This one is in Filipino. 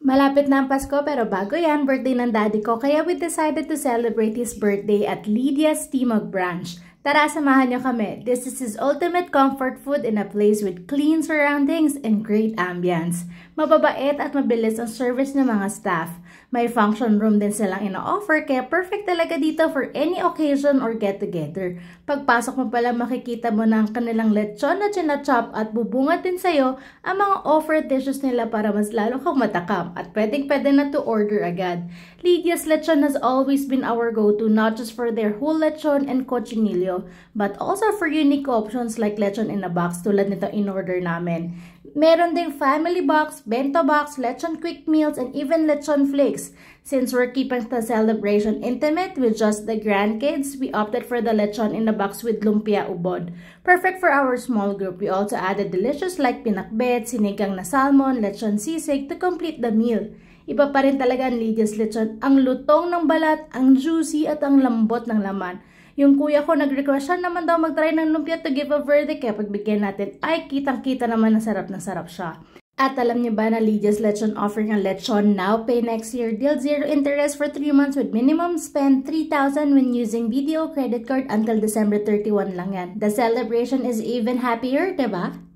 Malapit na ang Pasko pero bago yan, birthday ng daddy ko kaya we decided to celebrate his birthday at Lydia's Timog branch. Tara, samahan niyo kami. This is his ultimate comfort food in a place with clean surroundings and great ambience. Mababait at mabilis ang service ng mga staff. May function room din silang ino-offer kaya perfect talaga dito for any occasion or get-together. Pagpasok mo pala makikita mo ng kanilang lechon na chinachop at bubungat din sa'yo ang mga offered dishes nila para mas lalo kang matakam at pwedeng-pwede na to order agad. Lydia's Lechon has always been our go-to not just for their whole lechon and cochinillo but also for unique options like lechon in a box tulad nito in-order namin. Meron ding family box, bento box, lechon quick meals, and even lechon flakes. Since we're keeping the celebration intimate with just the grandkids, we opted for the lechon in a box with lumpia ubod. Perfect for our small group. We also added delicious like pinakbet, sinigang na salmon, lechon sisig to complete the meal. Iba pa rin talaga ang Lydia's Lechon. Ang lutong ng balat, ang juicy at ang lambot ng laman. Yung kuya ko nag-request siya naman daw mag-try ng lumpia to give a verdict kaya pagbigyan natin ay kitang-kita naman na sarap siya. At alam niyo ba na Lydia's Lechon offering ang lechon now pay next year deal 0 interest for 3 months with minimum spend 3,000 when using video credit card until December 31 lang yan. The celebration is even happier, diba?